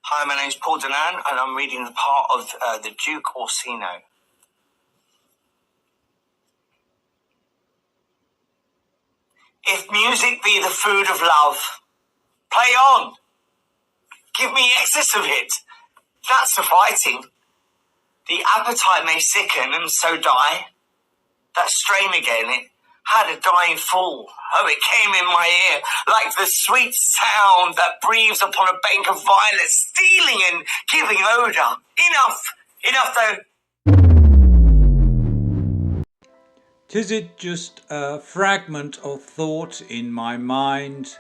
Hi, my name's Paul Danan, and I'm reading the part of the Duke Orsino. If music be the food of love, play on. Give me excess of it. That's the fighting. The appetite may sicken and so die. That strain again, it had a dying fall. Oh, it came in my ear like the sweet sound that breathes upon a bank of violets, stealing and giving odour. Enough though. 'Tis it just a fragment of thought in my mind?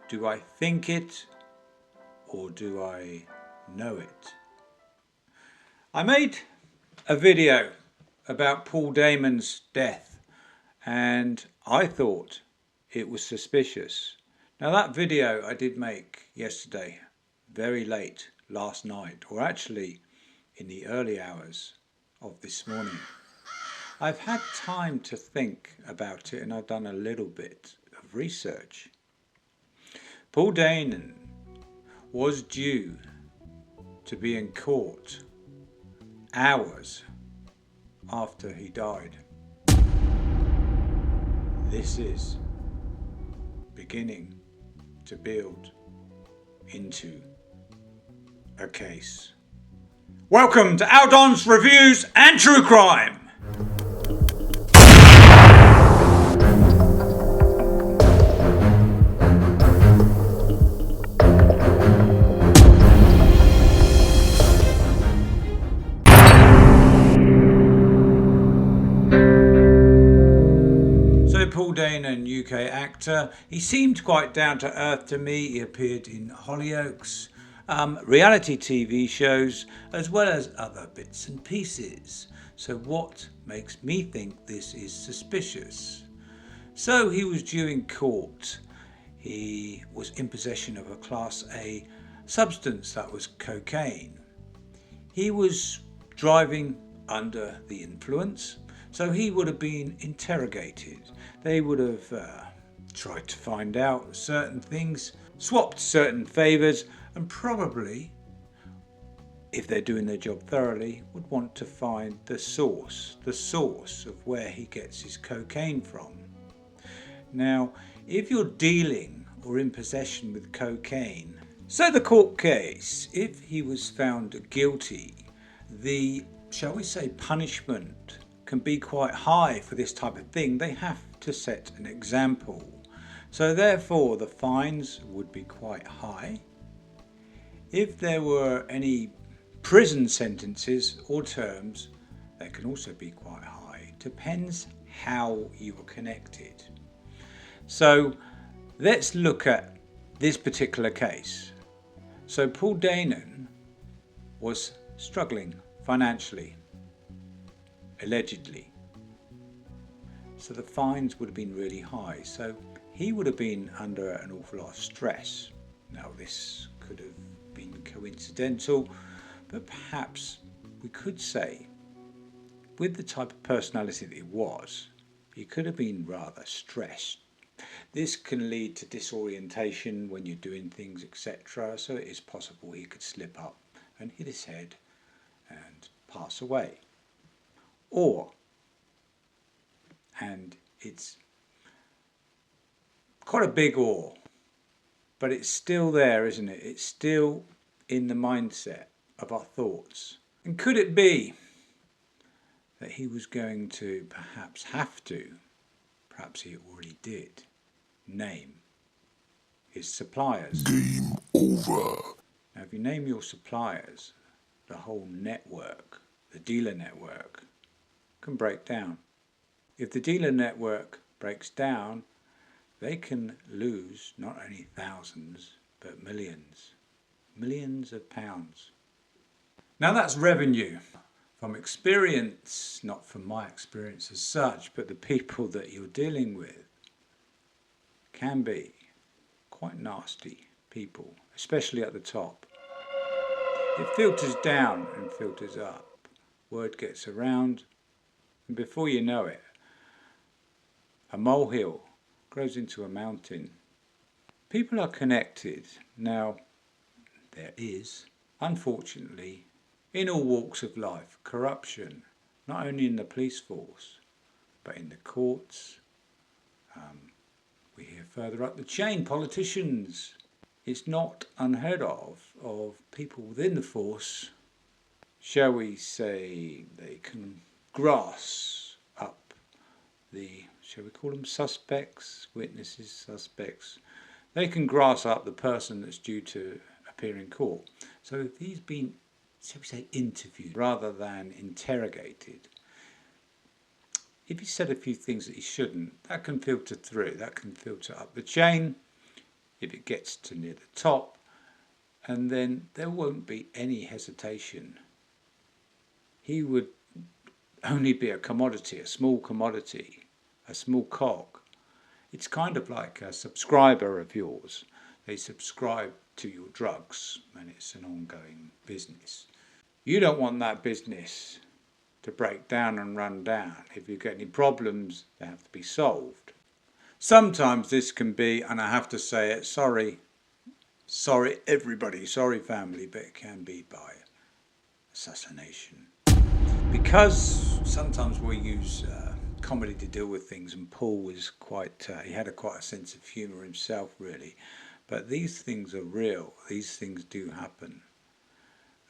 Do I think it, or do I know it? I made a video about Paul Damon's death, and I thought it was suspicious. Now that video I did make yesterday, very late last night, or actually in the early hours of this morning. I've had time to think about it, and I've done a little bit of research. Paul Danan was due to be in court hours after he died. This is beginning to build into a case. Welcome to Aldon's Reviews and True Crime. Paul Danan, UK actor. He seemed quite down to earth to me. He appeared in Hollyoaks, reality TV shows, as well as other bits and pieces. So what makes me think this is suspicious? So he was due in court. He was in possession of a Class A substance that was cocaine. He was driving under the influence, so he would have been interrogated. They would have tried to find out certain things, swapped certain favours, and probably, if they're doing their job thoroughly, would want to find the source of where he gets his cocaine from. Now, if you're dealing or in possession with cocaine, so the court case, if he was found guilty, the, shall we say, punishment can be quite high for this type of thing. They have to set an example. So therefore the fines would be quite high. If there were any prison sentences or terms, they can also be quite high. Depends how you are connected. So let's look at this particular case. So Paul Danan was struggling financially, allegedly. So the fines would have been really high. So he would have been under an awful lot of stress. Now this could have been coincidental, but perhaps we could say, with the type of personality that he could have been rather stressed. This can lead to disorientation when you're doing things, etc. So it is possible he could slip up and hit his head and pass away. Or, and it's quite a big or, but it's still there, isn't it? It's still in the mindset of our thoughts. And could it be that he was going to perhaps have to, perhaps he already did, name his suppliers? Game over. Now if you name your suppliers, the whole network, the dealer network, can break down. If the dealer network breaks down, they can lose not only thousands, but millions of pounds. Now that's revenue. From experience, not from my experience as such, but the people that you're dealing with can be quite nasty people, especially at the top. It filters down and filters up. Word gets around, and before you know it, a molehill grows into a mountain. People are connected. Now, there is Unfortunately, in all walks of life, corruption, not only in the police force, but in the courts. We hear further up the chain, politicians. It's not unheard of people within the force, shall we say, they can grass up the, shall we call them suspects, witnesses, suspects. They can grass up the person that's due to appear in court. So if he's been, shall we say, interviewed rather than interrogated, if he said a few things that he shouldn't, that can filter through, that can filter up the chain if it gets to near the top, and then there won't be any hesitation. He would only be a commodity, a small cog. It's kind of like a subscriber of yours. They subscribe to your drugs and it's an ongoing business. You don't want that business to break down and run down. If you get any problems, they have to be solved. Sometimes this can be, and I have to say it, sorry everybody, sorry family, but it can be by assassination. Because sometimes we use comedy to deal with things, and Paul was he had quite a sense of humour himself, really. But these things are real, these things do happen.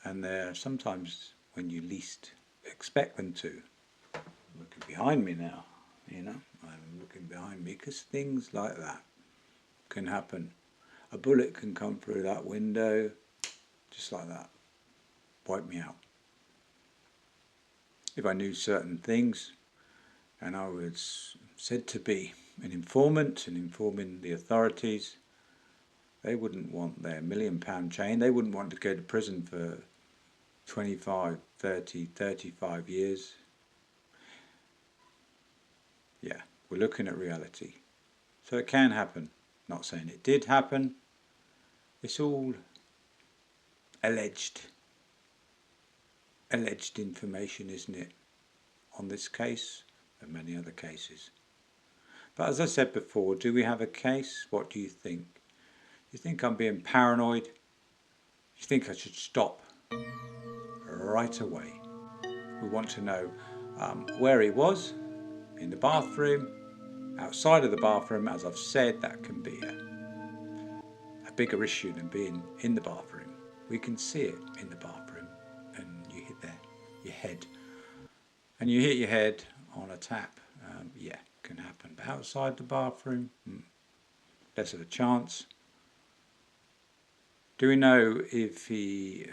And they're sometimes when you least expect them to. I'm looking behind me now, I'm looking behind me because things like that can happen. A bullet can come through that window, just like that, wipe me out. If I knew certain things and I was said to be an informant and informing the authorities, they wouldn't want their £1 million chain, they wouldn't want to go to prison for 25, 30, 35 years. Yeah, we're looking at reality. So it can happen. Not saying it did happen. It's all alleged information, isn't it? On this case and many other cases. But as I said before, do we have a case? What do you think? Do you think I'm being paranoid? Do you think I should stop right away? We want to know where he was, in the bathroom, outside of the bathroom. As I've said, that can be a bigger issue than being in the bathroom. We can see it in the bathroom, and you hit your head, and you hit your head on a tap. Yeah, can happen. But outside the bathroom, less of a chance. Do we know if he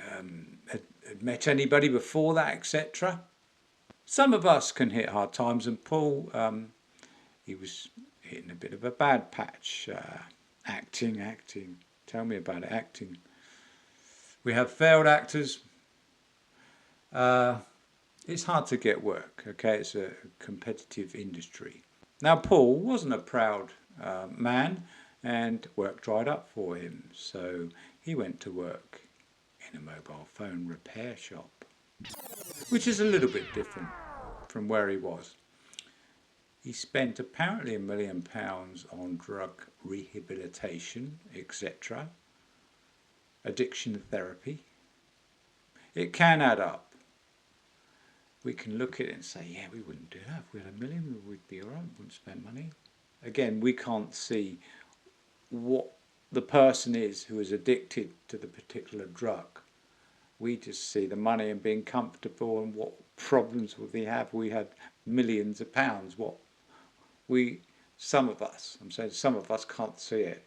had met anybody before that, etc.? Some of us can hit hard times, and Paul, he was hitting a bit of a bad patch. Acting. Tell me about it, acting. We have failed actors. It's hard to get work, okay? It's a competitive industry. Now, Paul wasn't a proud man, and work dried up for him. So he went to work in a mobile phone repair shop, which is a little bit different from where he was. He spent apparently £1 million on drug rehabilitation, etc., addiction therapy. It can add up. We can look at it and say, yeah, we wouldn't do that. If we had £1 million, we'd be all right, we wouldn't spend money. Again, we can't see what the person is who is addicted to the particular drug. We just see the money and being comfortable and what problems would they have. We had millions of pounds. Some of us can't see it.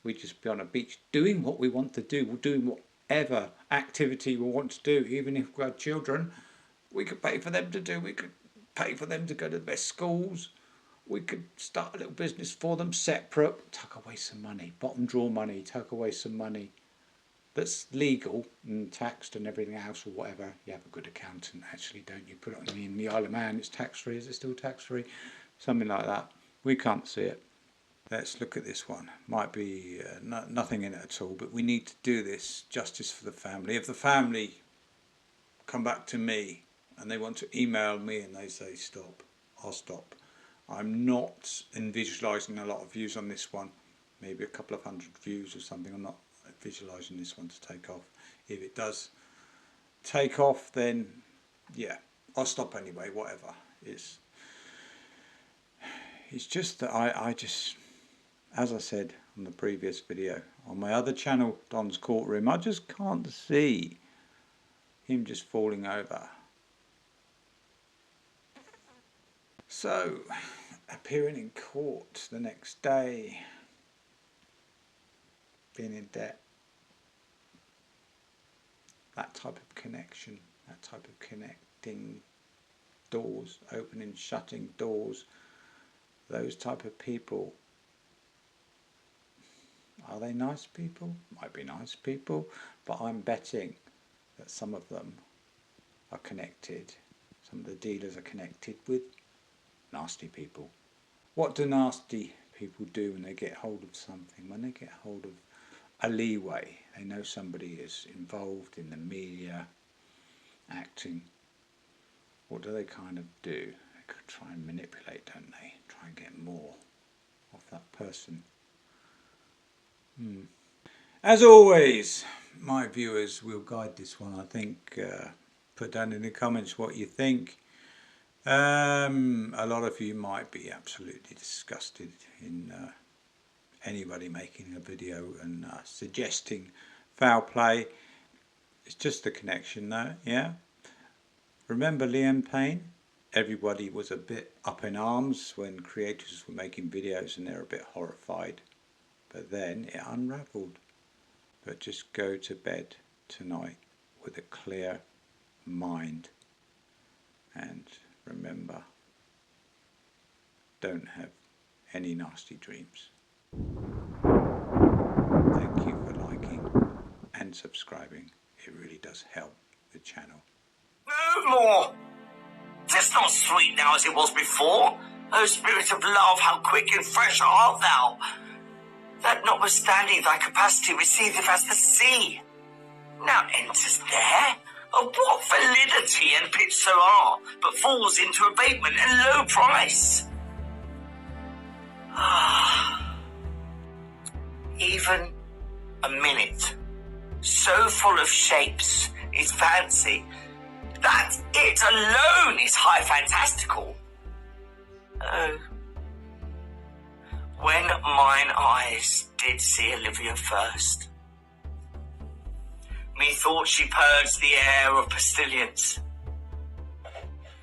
We just be on a beach doing what we want to do. We're doing whatever activity we want to do. Even if we had children, we could pay for them to do. We could pay for them to go to the best schools. We could start a little business for them separate, tuck away some money, bottom drawer money, tuck away some money that's legal and taxed and everything else or whatever. You have a good accountant, actually, don't you? Put it in the Isle of Man, it's tax-free. Is it still tax-free? Something like that. We can't see it. Let's look at this one. Might be nothing in it at all, but we need to do this. Justice for the family. If the family come back to me and they want to email me and they say stop, I'll stop. I'm not visualising a lot of views on this one. Maybe a couple of hundred views or something. I'm not visualising this one to take off. If it does take off, then yeah, I'll stop anyway, whatever. It's just that I just, as I said on the previous video, on my other channel, Don's Courtroom, I just can't see him just falling over. So, appearing in court the next day, being in debt, that type of connection, that type of connecting doors, opening, shutting doors, those type of people, are they nice people? Might be nice people, but I'm betting that some of them are connected, some of the dealers are connected with nasty people. What do nasty people do when they get hold of something? When they get hold of a leeway, they know somebody is involved in the media, acting. What do they kind of do? They could try and manipulate, don't they? Try and get more off that person. As always, my viewers will guide this one, I think. Put down in the comments what you think. A lot of you might be absolutely disgusted in anybody making a video and suggesting foul play. It's just the connection though, yeah? Remember Liam Payne? Everybody was a bit up in arms when creators were making videos and they're a bit horrified. But then it unravelled. But just go to bed tonight with a clear mind. And remember, don't have any nasty dreams. Thank you for liking and subscribing. It really does help the channel. No more! It's not sweet now as it was before. O spirit of love, how quick and fresh art thou! That notwithstanding thy capacity receiveth as the sea. Now enters there. Of what validity and pitch soever, but falls into abatement and low price. Even a minute, so full of shapes, is fancy, that it alone is high fantastical. Oh, when mine eyes did see Olivia first, methought she purged the air of postilions.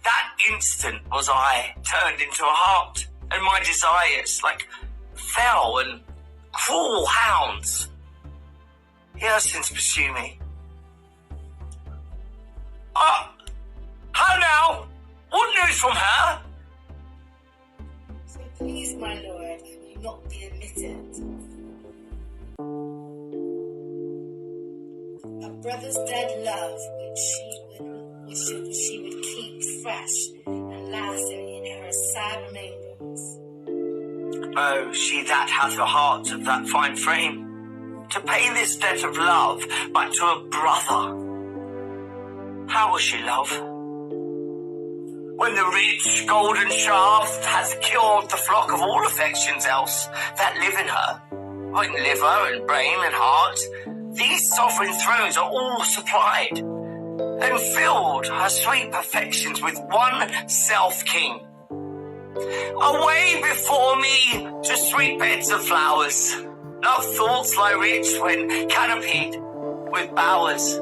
That instant was I turned into a hart, and my desires, like fell and cruel hounds, since pursue me. How now? What news from her? So please, my lord, will you not be admitted? A brother's dead love, which she would keep fresh and lasting in her sad remainders. Oh, she that hath a heart of that fine frame, to pay this debt of love but to a brother. How will she love? When the rich golden shaft has killed the flock of all affections else that live in her, when liver and brain and heart, these sovereign thrones are all supplied, and filled her sweet perfections with one self-king. Away before me to sweet beds of flowers, love thoughts lie rich when canopied with bowers.